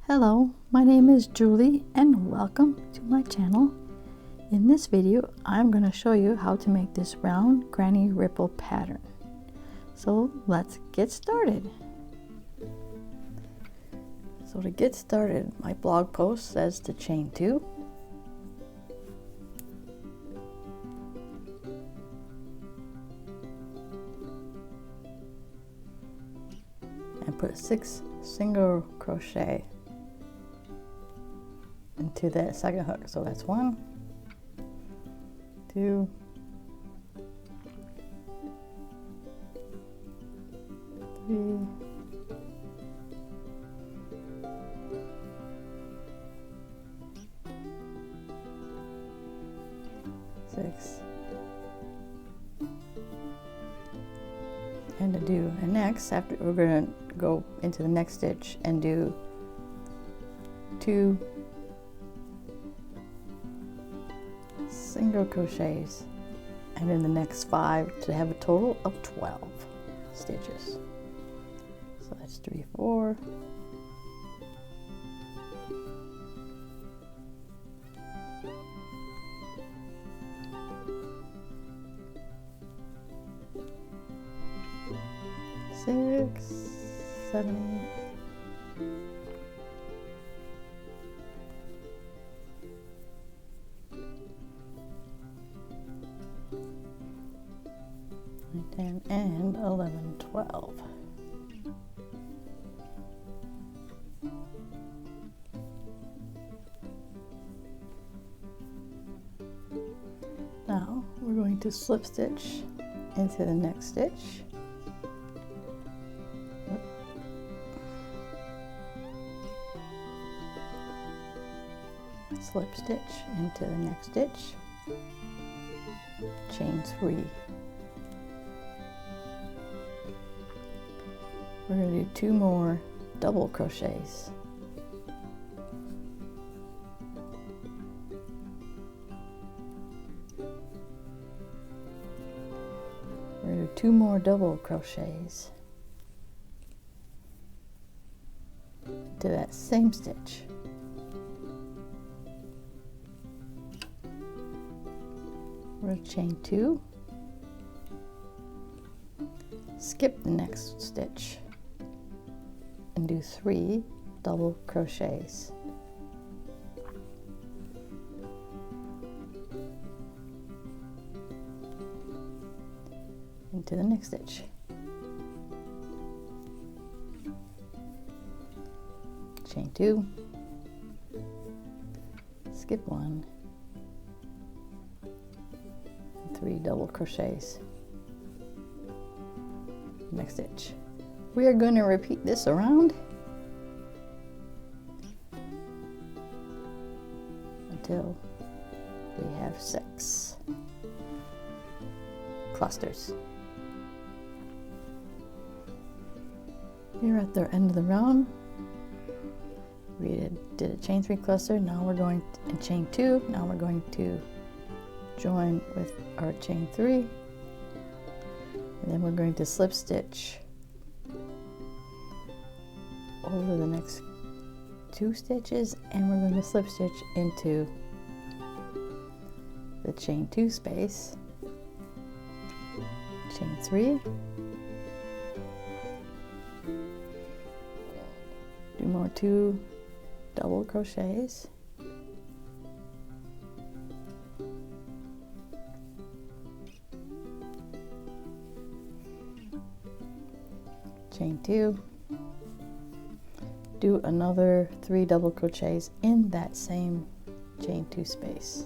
Hello, my name is Julie and welcome to my channel. In this video, I'm going to show you how to make this round granny ripple pattern. So let's get started. So to get started, my blog post says to chain 2. And put 6 single crochet into that second hook. So that's 1, 2, 3, 6, and to do. And next, after we're going to go into the next stitch and do 2 single crochets, and in the next 5 to have a total of 12 stitches. So that's 3, 4, 6, 7, 10, and 11, 12. Now we're going to slip stitch into the next stitch. Slip stitch into the next stitch, chain 3. We're going to do 2 more double crochets. We're going to do 2 more double crochets into that same stitch. We're going to chain 2, skip the next stitch, and do 3 double crochets. Into the next stitch. Chain 2, skip 1, 3 double crochets. Next stitch. We are going to repeat this around until we have 6 clusters. Here at the end of the round, we did a chain 3 cluster. Now we're going to chain 2. Now we're going to join with our chain 3, and then we're going to slip stitch over the next 2 stitches, and we're going to slip stitch into the chain 2 space, chain 3, do more 2 double crochets, chain 2, do another 3 double crochets in that same chain 2 space.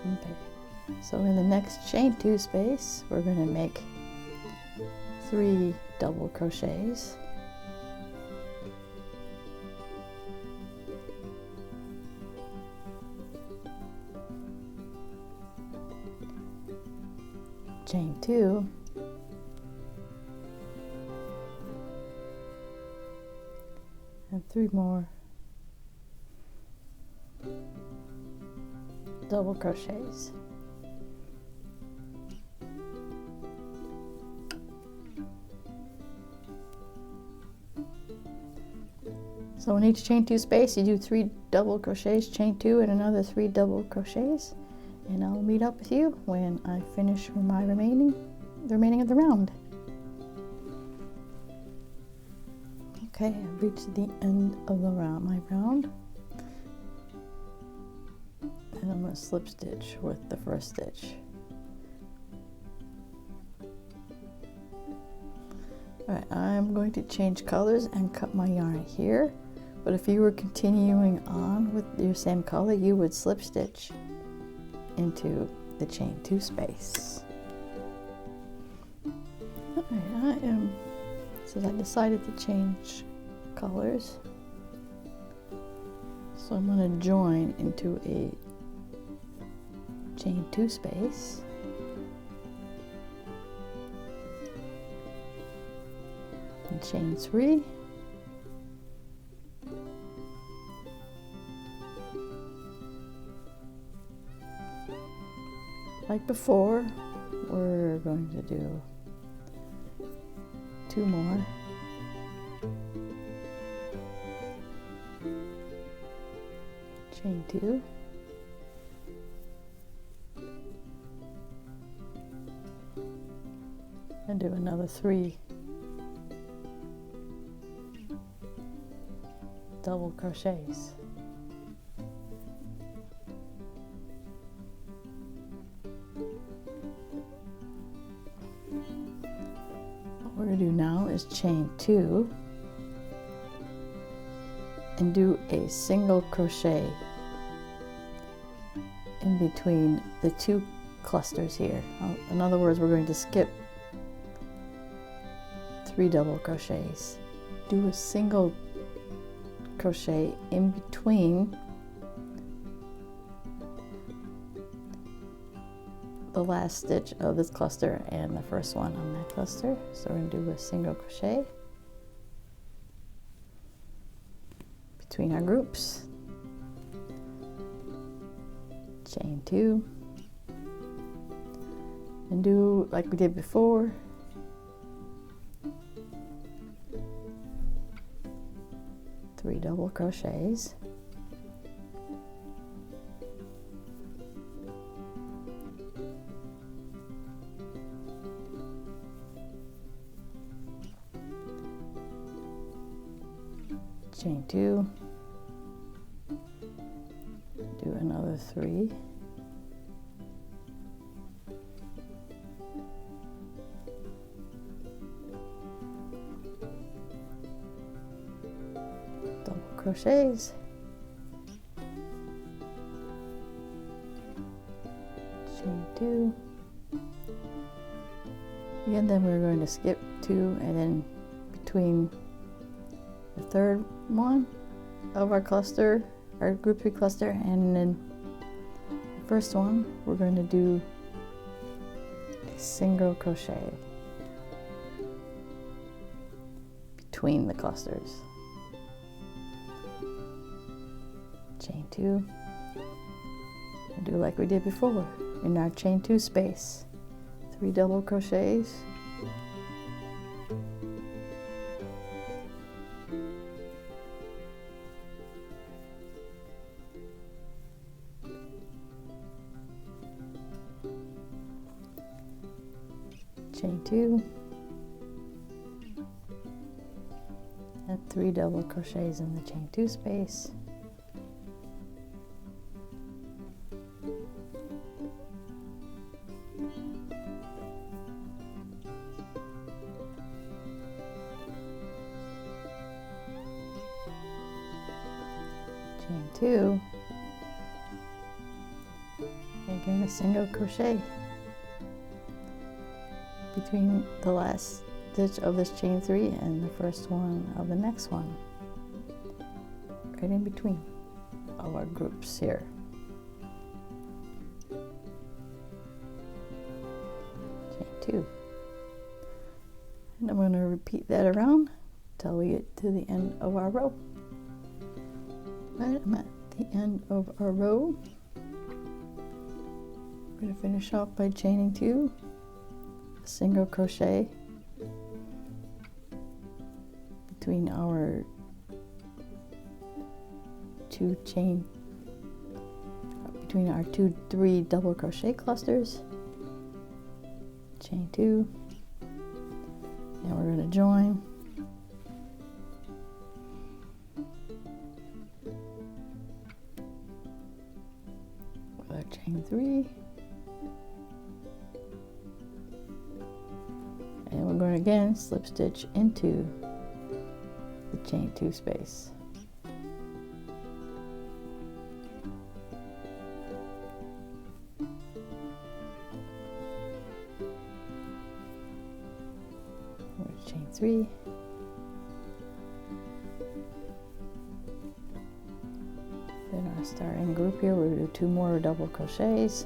Okay, so in the next chain 2 space, we're going to make 3 double crochets. Chain 2, and 3 more double crochets. So in each chain 2 space, you do 3 double crochets, chain 2 and another 3 double crochets, and I'll meet up with you when I finish my remaining of the round. Okay, I've reached the end of the my round, and I'm going to slip stitch with the first stitch. Alright, I'm going to change colors and cut my yarn here, but if you were continuing on with your same color, you would slip stitch into the chain 2 space. Alright, so I decided to change colors, so I'm going to join into a chain 2 space. And chain 3, like before, we're going to do 2 more, chain 2, and do another 3 double crochets. What we're going to do now is chain 2 and do a single crochet in between the 2 clusters here. In other words, we're going to skip 3 double crochets. Do a single crochet in between the last stitch of this cluster and the first one on that cluster. So we're going to do a single crochet between our groups, chain 2, and do like we did before, three double crochets, chain 2, do another 3, double crochets, chain 2, again. Then we're going to skip 2, and then between the third one of our cluster, our group 3 cluster, and then the first one, we're going to do a single crochet between the clusters, chain 2, and do like we did before in our chain 2 space, 3 double crochets, chain 2, and 3 double crochets in the chain 2 space, chain 2, again a single crochet between the last stitch of this chain 3 and the first one of the next one, right in between all our groups here. Chain 2, and I'm going to repeat that around till we get to the end of our row. Right, I'm at the end of our row. I'm going to finish off by chaining 2, a single crochet between our two chain, between our three double crochet clusters, chain 2, and we're going to join with our chain 3, and we're going to again slip stitch into the chain 2 space. Chain 3, then our starting group here, we'll do 2 more double crochets,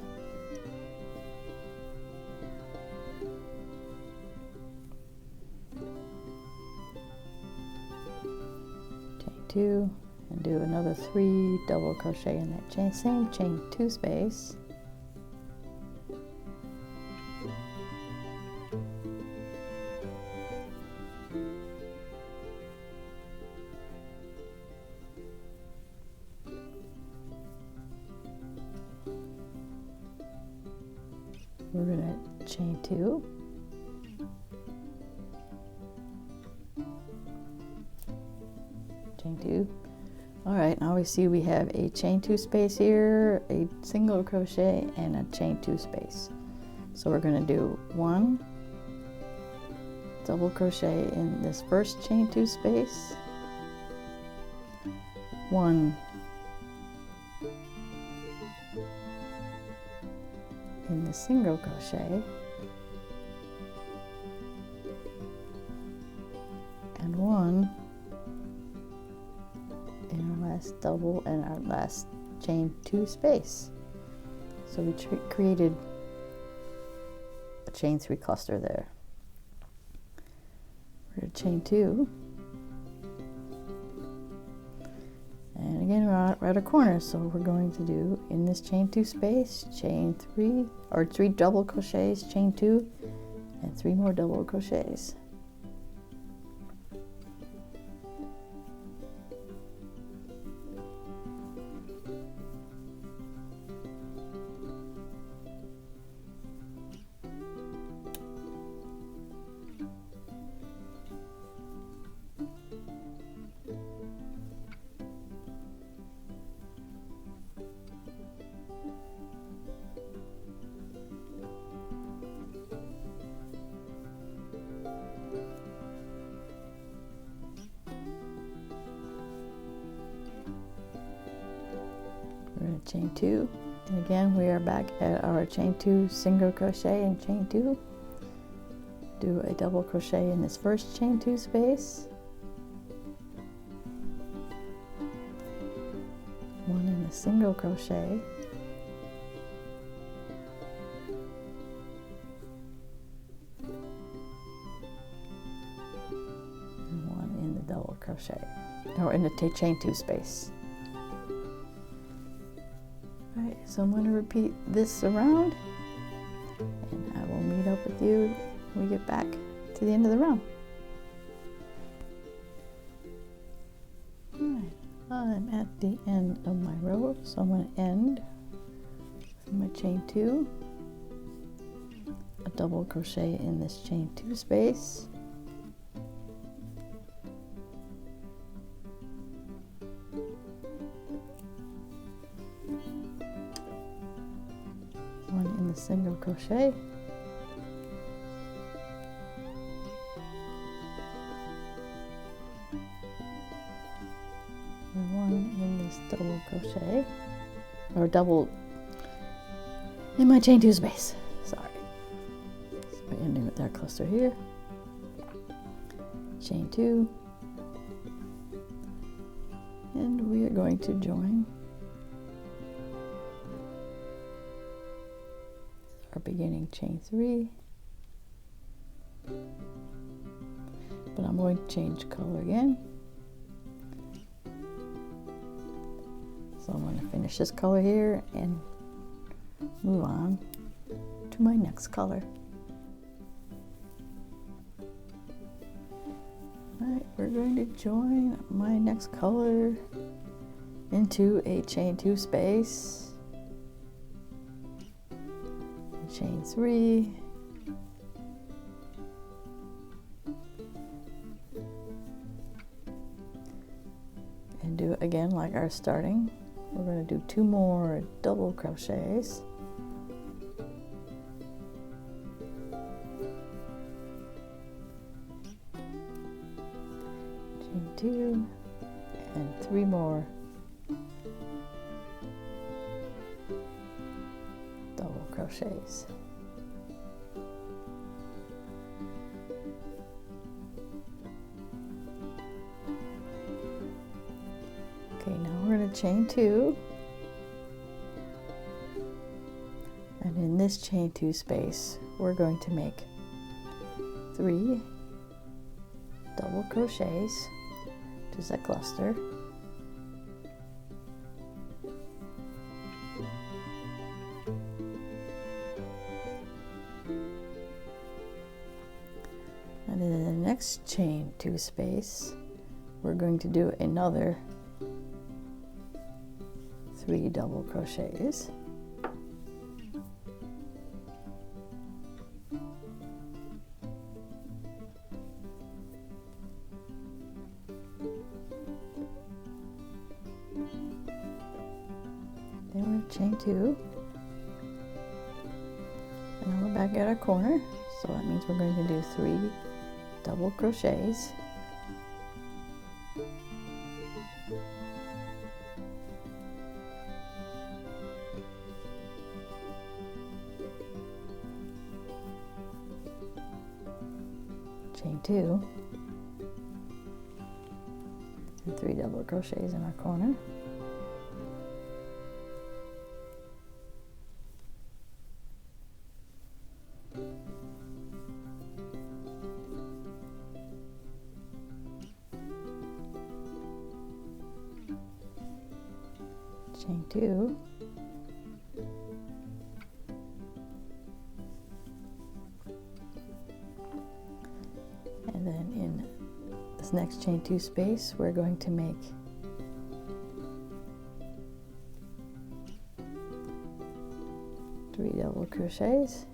chain 2, and do another 3 double crochet in that same chain 2 space. We're going to chain 2, chain 2. All right, now we see we have a chain 2 space here, a single crochet, and a chain 2 space. So we're going to do 1 double crochet in this first chain 2 space, 1 in the single crochet, and 1 in our last double and our last chain 2 space. So we created a chain 3 cluster there. We're going to chain 2, and again we're at a corner, so we're going to do in this chain 2 space, chain 3 or 3 double crochets, chain 2, and 3 more double crochets. We're going to chain 2, and again we are back at our chain 2 single crochet and chain 2. Do a double crochet in this first chain 2 space, 1 in the single crochet, and 1 in the double crochet, or in the chain 2 space. Alright, so I'm going to repeat this around, and I will meet up with you when we get back to the end of the round. Alright, I'm at the end of my row, so I'm going to end with my chain 2, a double crochet in this chain 2 space, in the single crochet, and 1 in this double crochet, or double in my chain 2 space. Sorry. So we're ending with that cluster here, chain 2, and we are going to join our beginning chain 3, but I'm going to change color again. So I'm going to finish this color here and move on to my next color. Alright, we're going to join my next color into a chain 2 space, chain 3, and do it again like our starting. We're going to do 2 more double crochets, chain 2, and 3 more double crochets. Okay, now we're going to chain 2, and in this chain 2 space we're going to make 3 double crochets, which is a cluster, and in the next chain 2 space we're going to do another 3 double crochets, then we're chain 2, and now we're back at our corner, so that means we're going to do 3 double crochets, chain 2, and 3 double crochets in our corner, chain 2, and then in this next chain 2 space we're going to make 3 double crochets,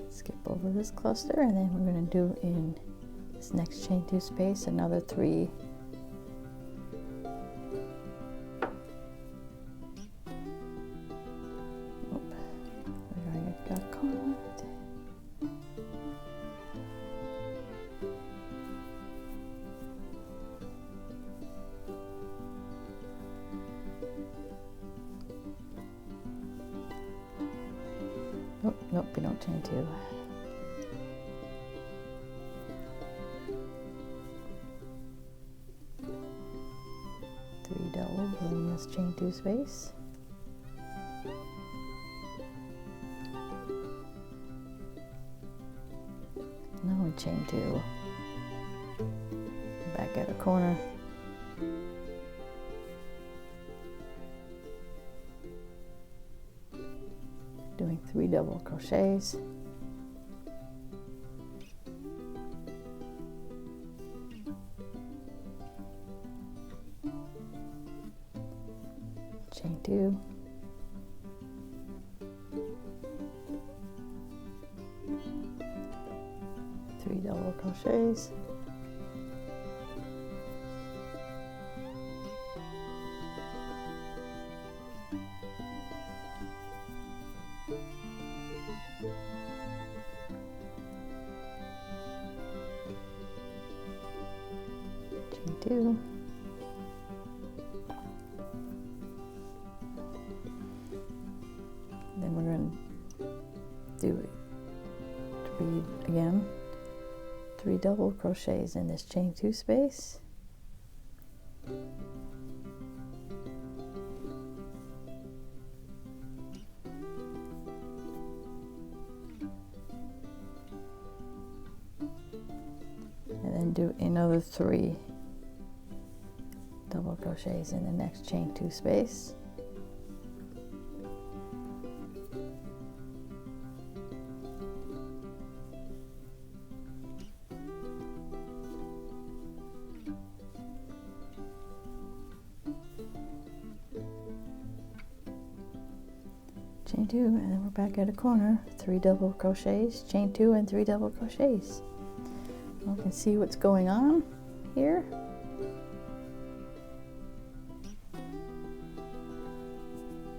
skip over this cluster, and then we're going to do in this next chain 2 space another 3 nope, we don't chain 2. Three doubles in this chain 2 space. Now we chain 2. Back at a corner. Doing 3 double crochets. Chain 2. Three double crochets. Chain 2. Then we're going to do 3 double crochets in this chain 2 space. And then do another 3 double crochets in the next chain 2 space. chain 2, and then we're back at a corner, 3 double crochets, chain 2 and 3 double crochets. You can see what's going on here.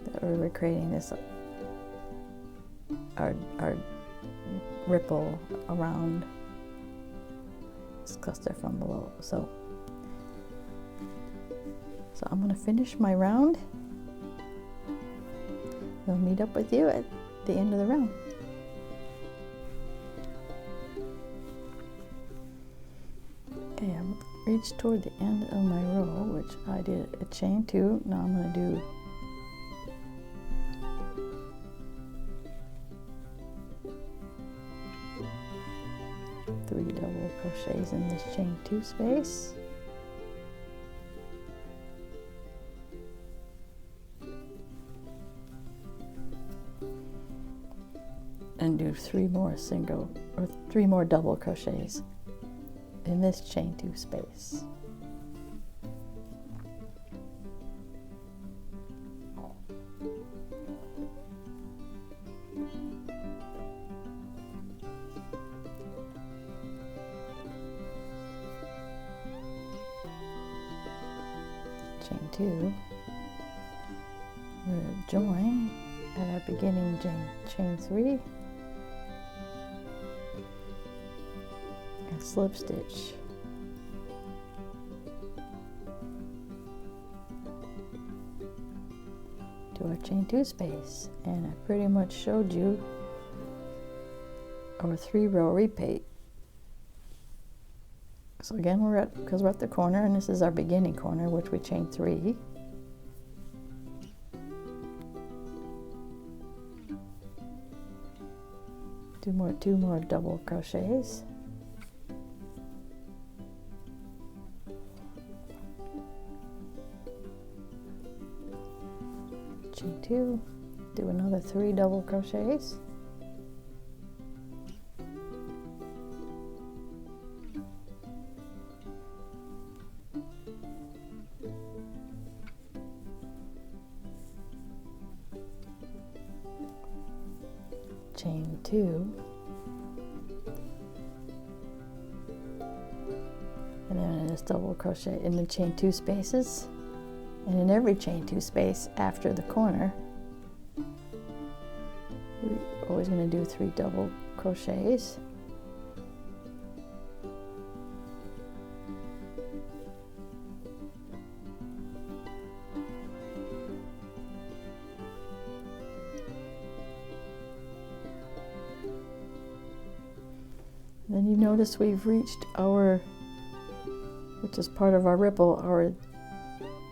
That we're creating this our ripple around this cluster from below. So I'm going to finish my round. I'll meet up with you at the end of the round. Okay, I'm reached toward the end of my row, which I did a chain 2. Now I'm going to do three double crochets in this chain 2 space. And do 3 more double crochets in this chain 2 space. Chain 2. We're going to join at our beginning chain 3. Slip stitch to our chain 2 space, and I pretty much showed you our 3-row repeat. So again, because we're at the corner, and this is our beginning corner, which we chain 3. Do 2 more double crochets. Chain 2, do another 3 double crochets. Chain 2, and then just double crochet in the chain 2 spaces. And in every chain 2 space after the corner, we're always going to do 3 double crochets. And then you notice we've reached our, which is part of our ripple, our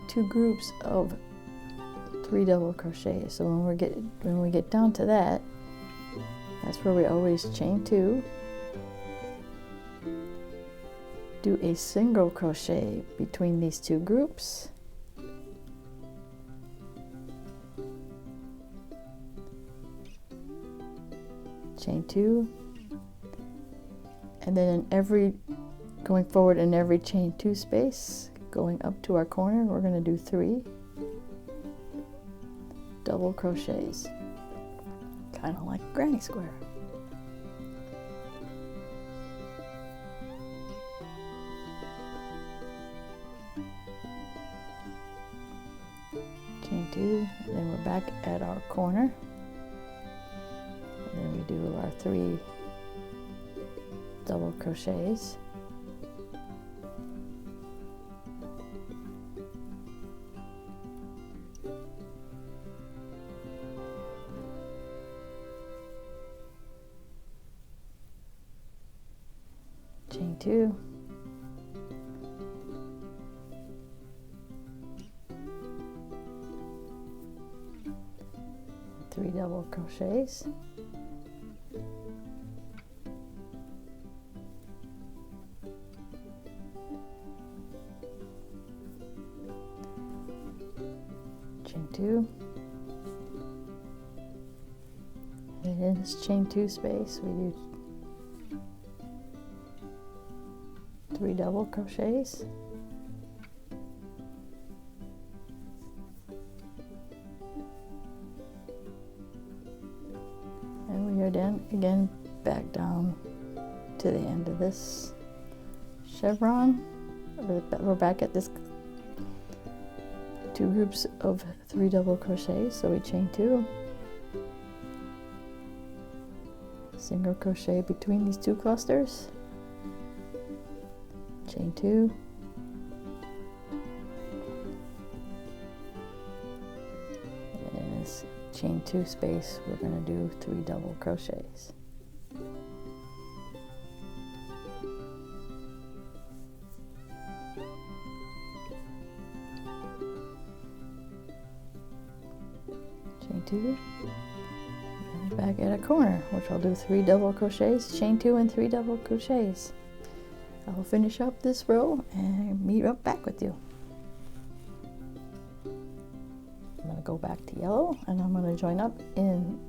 2 groups of 3 double crochets. So when we get down to that, that's where we always chain 2, do a single crochet between these 2 groups, chain 2, and then going forward in every chain 2 space, going up to our corner, we're going to do 3 double crochets, kind of like granny square. Chain 2, and then we're back at our corner, and then we do our 3 double crochets. Chain 2, three double crochets, chain 2, and in this chain 2 space we do 3 double crochets, then again back down to the end of this chevron. We're back at this 2 groups of 3 double crochets, so we chain 2, single crochet between these 2 clusters, chain 2, and in this chain 2 space we're going to do 3 double crochets. Chain 2, and back at a corner, which I'll do 3 double crochets, chain 2 and 3 double crochets. I'll finish up this row and meet up back with you. I'm going to go back to yellow and I'm going to join up in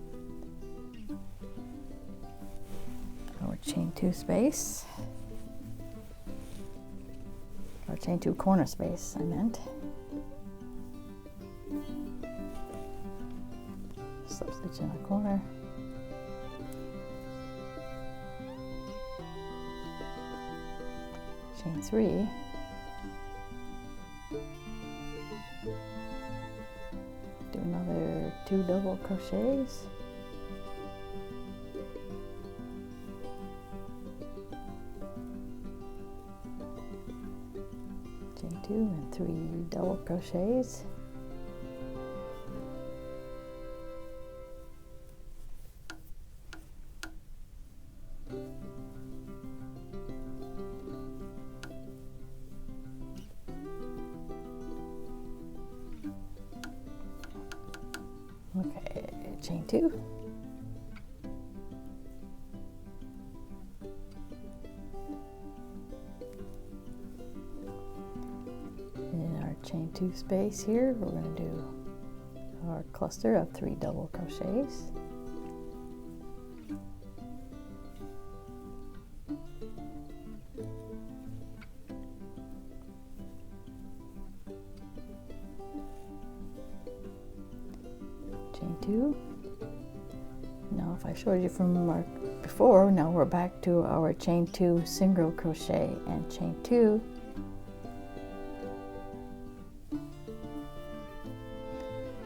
our chain 2 space, or chain 2 corner space I meant. Slip stitch in a corner, chain 3, do another 2 double crochets, chain 2 and 3 double crochets, okay, chain 2, in our chain 2 space here we're going to do our cluster of 3 double crochets, chain 2. Now if I showed you from our before, now we're back to our chain 2 single crochet and chain 2,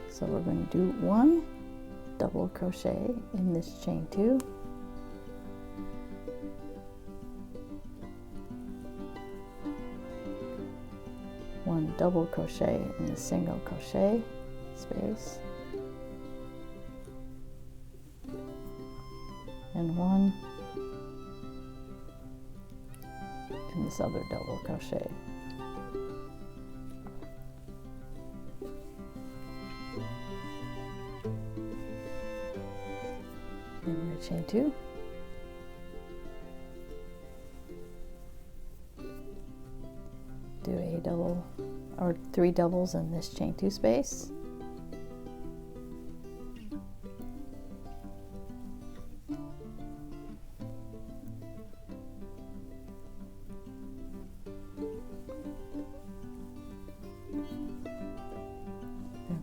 so we're going to do 1 double crochet in this chain 2, one double crochet in the single crochet space, and 1 in this other double crochet. And we're going to chain 2, do a double or 3 doubles in this chain 2 space,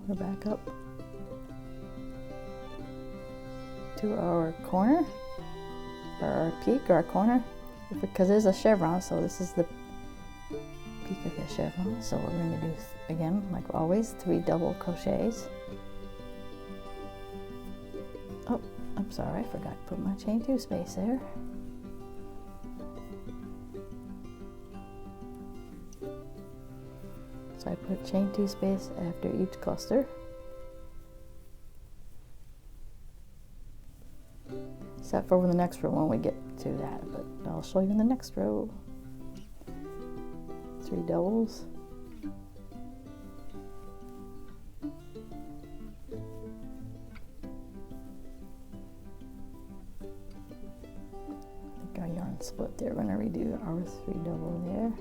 we're back up to our corner, or our peak, or our corner, because there's a chevron, so this is the peak of the chevron. So we're going to do, again, like always, 3 double crochets. Oh, I'm sorry, I forgot to put my chain 2 space there. So I put chain 2 space after each cluster. Except for the next row when we get to that, but I'll show you in the next row. 3 doubles. I think our yarn split there. We're going to redo our 3 double there.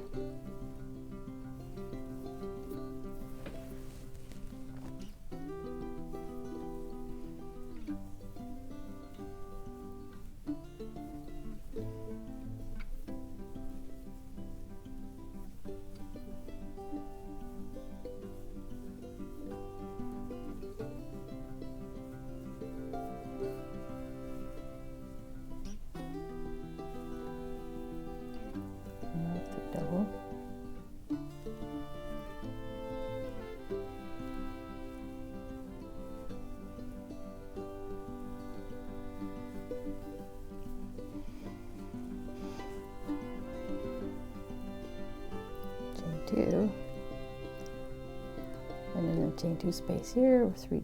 and then a chain 2 space here with 3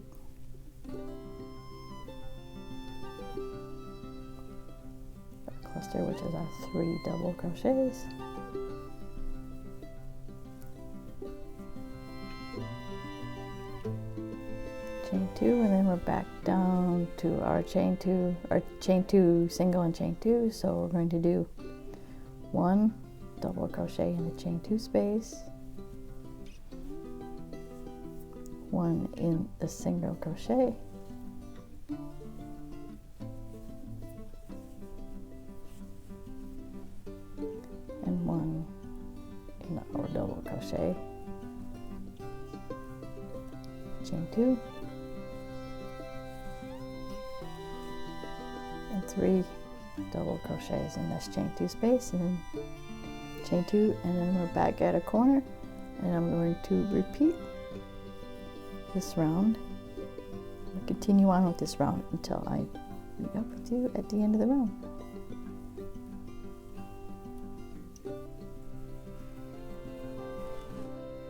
cluster, which is our 3 double crochets. Chain 2, and then we're back down to our chain 2 single and chain 2. So we're going to do 1 double crochet in the chain 2 space, 1 in the single crochet, and 1 in our double crochet, chain 2, and 3 double crochets in this chain 2 space, and then chain 2, and then we're back at a corner, and I'm going to repeat this round. We'll continue on with this round until I meet up with you at the end of the round.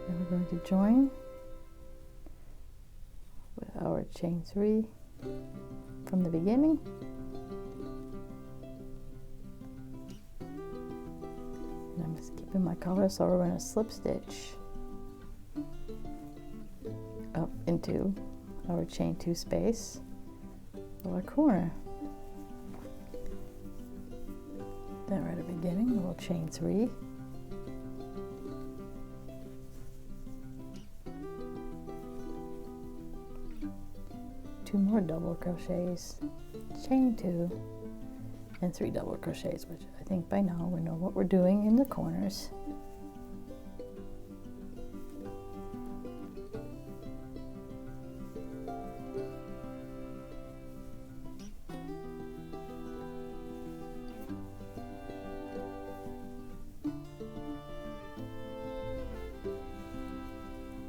Then we're going to join with our chain 3 from the beginning. And I'm just keeping my color, so we're going to slip stitch up into our chain 2 space or corner. Then right at the beginning we'll chain 3, two more double crochets, chain 2, and 3 double crochets, which I think by now we know what we're doing in the corners.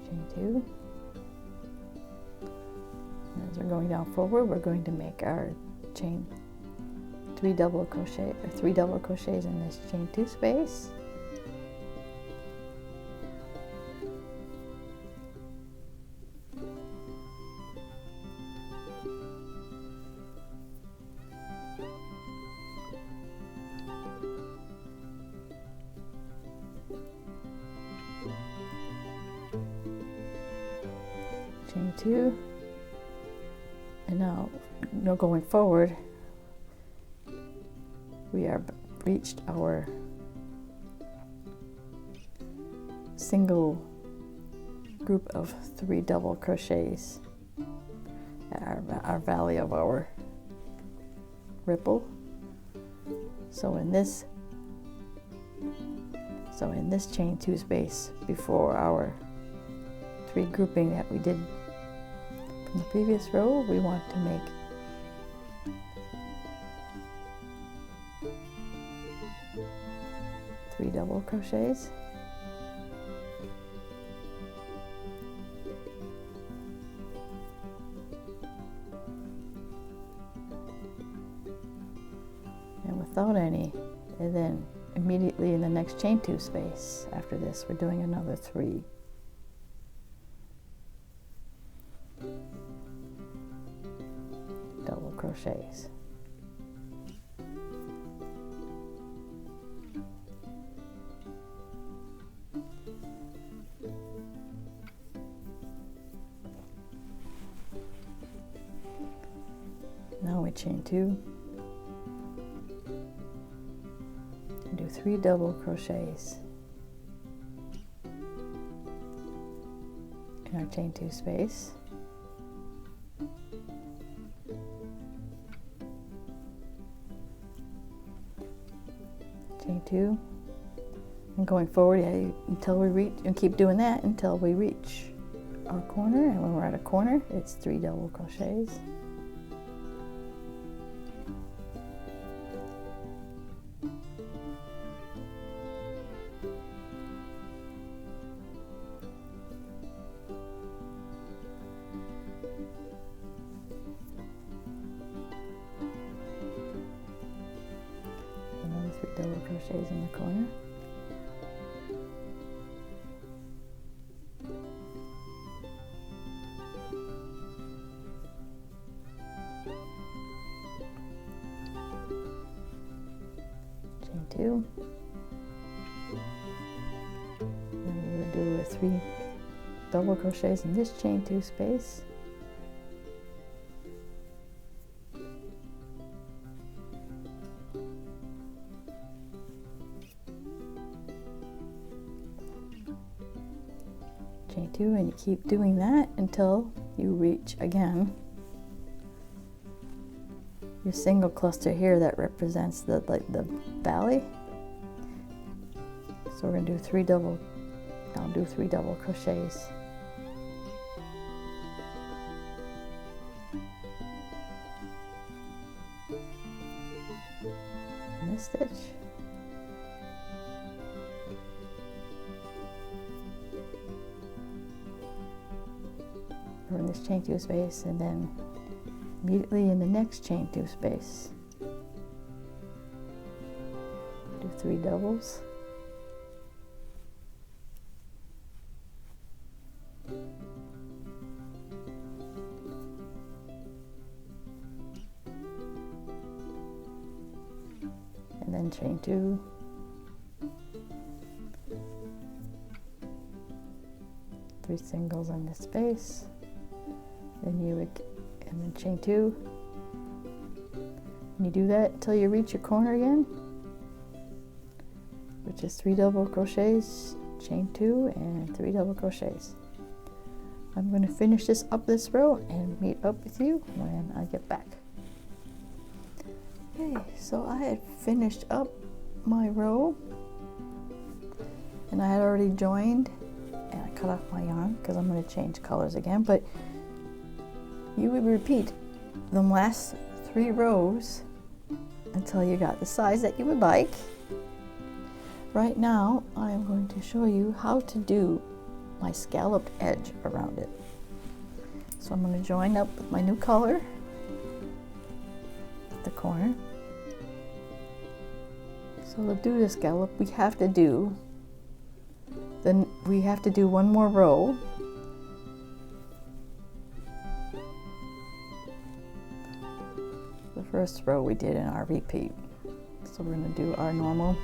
Chain 2. And as we're going down forward, we're going to make our chain 3 double crochet or 3 double crochets in this chain 2 space. Chain 2, and now going forward, we have reached our single group of 3 double crochets at our valley of our ripple. So in this chain 2 space before our 3 grouping that we did from the previous row, we want to make three double crochets, and without any, and then immediately in the next chain 2 space after this we're doing another 3 double crochets. Now we chain 2 and do 3 double crochets in our chain 2 space. Chain 2, and going forward until we reach, and keep doing that until we reach our corner, and when we're at a corner it's 3 double crochets. Another 3 double crochets in the corner. 2. And we're going to do 3 double crochets in this chain 2 space. Chain 2, and you keep doing that until you reach again your single cluster here that represents the valley. So we're going to do 3 double crochets. In this stitch. Or in this chain 2 space, and then immediately in the next chain 2 space, do 3 doubles. And then chain 2. 3 singles in this space. Then you would, and then chain 2. And you do that until you reach your corner again, which is 3 double crochets, chain 2, and 3 double crochets. I'm going to finish this row and meet up with you when I get back. Okay, so I had finished up my row, and I had already joined, and I cut off my yarn because I'm going to change colors again, but you would repeat the last 3 rows until you got the size that you would like. Right now, I am going to show you how to do my scalloped edge around it. So I'm going to join up with my new color at the corner. So to do the scallop, we have to do one more row. The first row we did in our repeat. So we're going to do our normal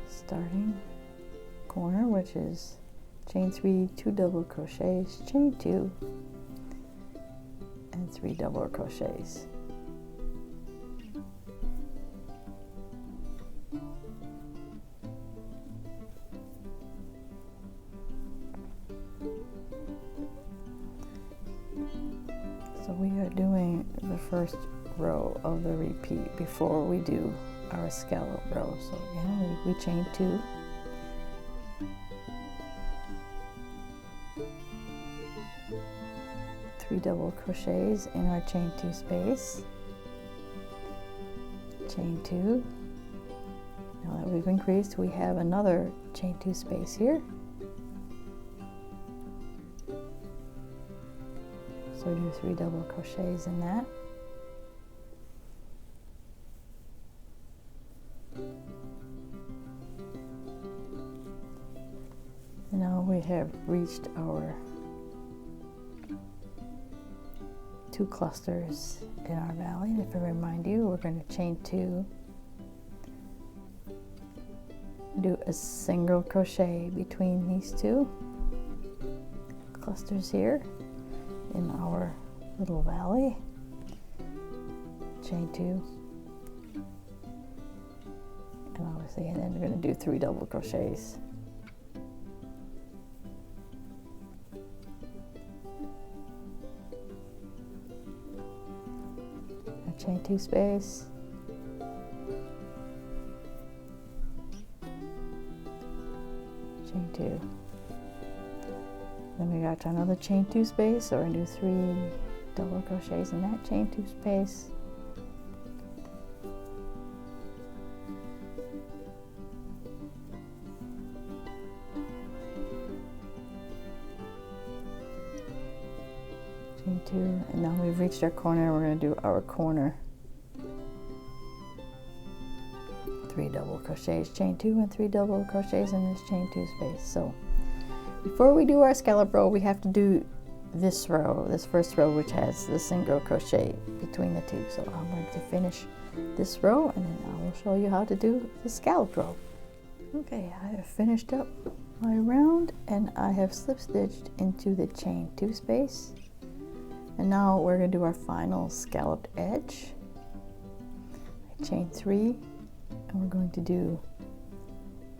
starting corner, which is chain 3, 2 double crochets, chain 2, and 3 double crochets. So we are doing the first row of the repeat before we do our scallop row. So again, we chain 2, three double crochets in our chain 2 space, chain 2. Now that we've increased, we have another chain 2 space here. So do 3 double crochets in that. And now we have reached our 2 clusters in our valley. And if I remind you, we're going to chain 2, do a single crochet between these 2 clusters here in our little valley, chain 2, and obviously, and then we're going to do 3 double crochets. A chain 2 space, chain 2. Then we got another chain 2 space, so we're going to do 3 double crochets in that chain 2 space. Chain 2, and now we've reached our corner, we're going to do our corner. 3 double crochets, chain 2, and 3 double crochets in this chain 2 space. So before we do our scallop row, we have to do this row, this first row, which has the single crochet between the two. So I'm going to finish this row and then I will show you how to do the scalloped row. Okay, I have finished up my round and I have slip stitched into the chain 2 space. And now we're going to do our final scalloped edge. Chain 3, and we're going to do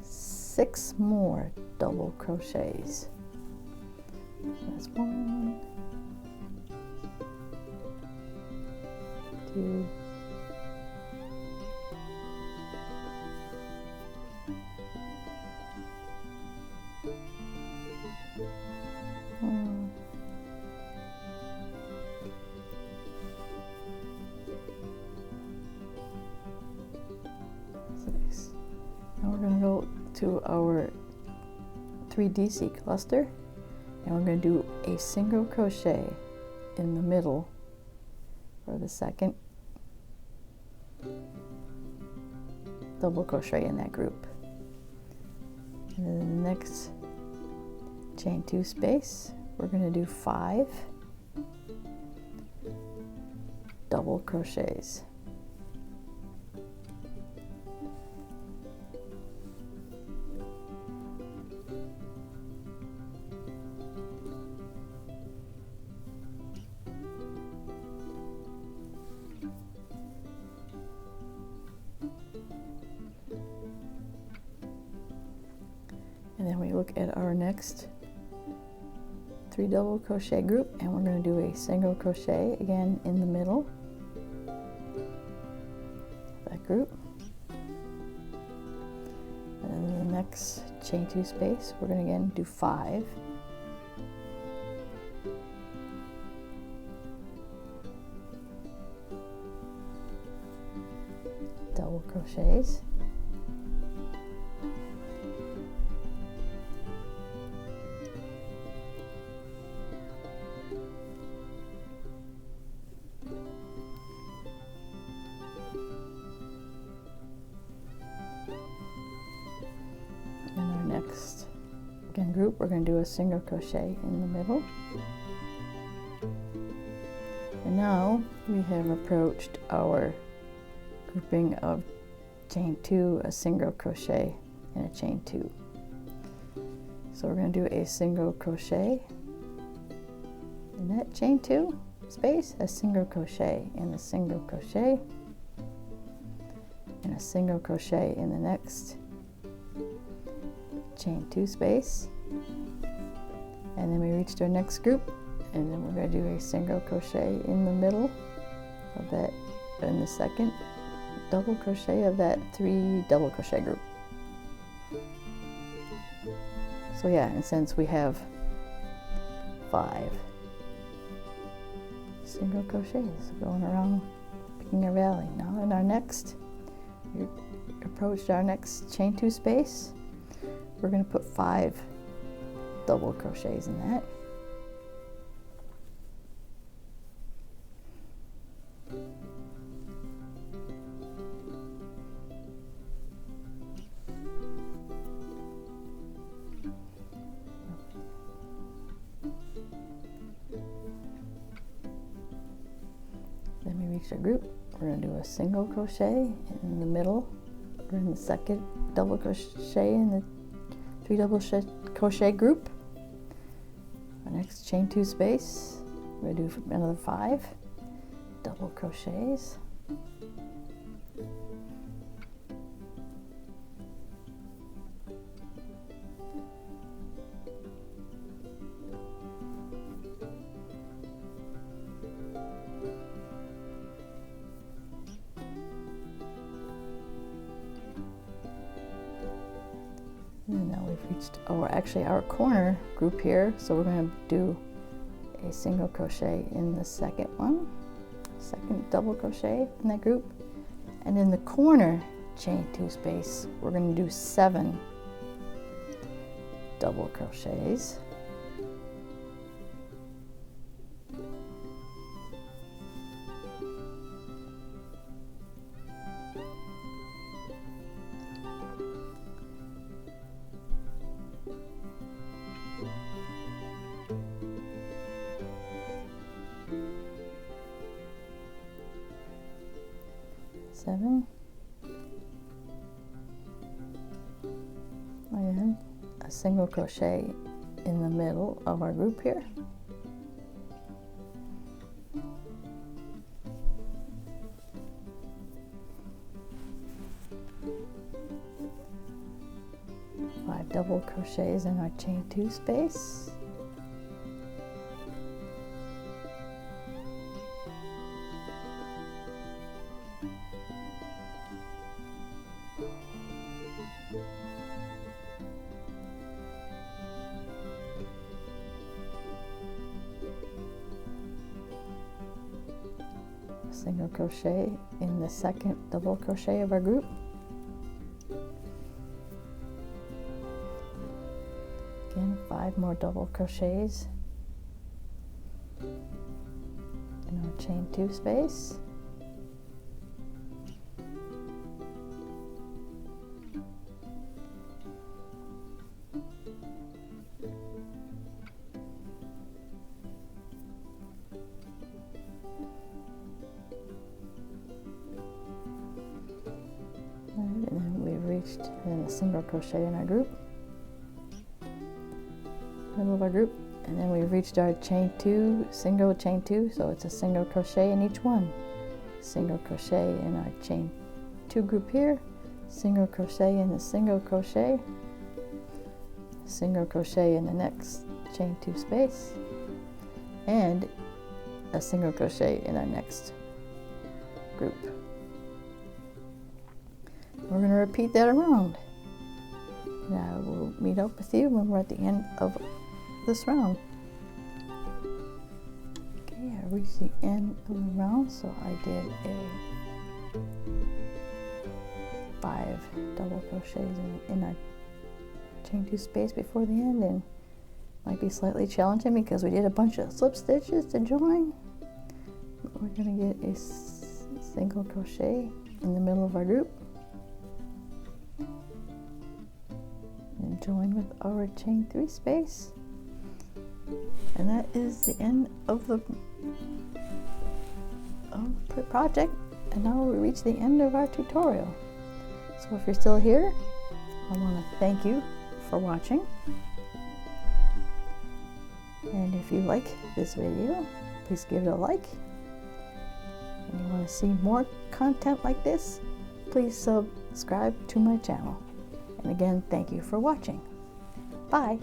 6 more double crochets. That's 1, 2, 1, 6. Now we're going to go to our 3DC cluster and we're going to do a single crochet in the middle for the second double crochet in that group. And then the next chain 2 space, we're going to do 5 double crochets. And then we look at our next 3 double crochet group and we're going to do a single crochet again in the middle of that group. And then in the next chain 2 space, we're going to again do 5 double crochets. Next again group, we're going to do a single crochet in the middle. And now we have approached our grouping of chain 2, a single crochet, and a chain 2. So we're going to do a single crochet in that chain 2 space, a single crochet in the single crochet, and a single crochet in the next chain 2 space, and then we reached our next group, and then we're going to do a single crochet in the middle of that, in the second double crochet of that 3 double crochet group. So yeah, and since we have 5 single crochets going around picking our valley. Now in our next, we approached our next chain 2 space. We're going to put 5 double crochets in that. Then we reach our group. We're going to do a single crochet in the middle. We're in the second double crochet in the 3 double crochet group. Our next chain 2 space, we're going to do another 5 double crochets. And now we've reached, our corner group here. So we're going to do a single crochet in the second one, second double crochet in that group. And in the corner chain 2 space, we're going to do 7 double crochets. 7, and a single crochet in the middle of our group here. Five double crochets in our chain 2 space. Single crochet in the second double crochet of our group. Again, 5 more double crochets in our chain 2 space. And then we've reached a single crochet in our group, middle of our group, and then we've reached our chain 2, single chain 2, so it's a single crochet in each one. Single crochet in our chain 2 group here, single crochet in the single crochet, single crochet in the next chain 2 space, and a single crochet in our next group. We're going to repeat that around. Now we'll meet up with you when we're at the end of this round. Okay, I reached the end of the round, so I did a 5 double crochets in our chain 2 space before the end, and might be slightly challenging because we did a bunch of slip stitches to join. But we're going to get a single crochet in the middle of our group and join with our chain 3 space, and that is the end of the project. And now we reach the end of our tutorial. So if you're still here, I want to thank you for watching, and if you like this video, please give it a like, and you want to see more content like this, please subscribe to my channel. And again, thank you for watching. Bye.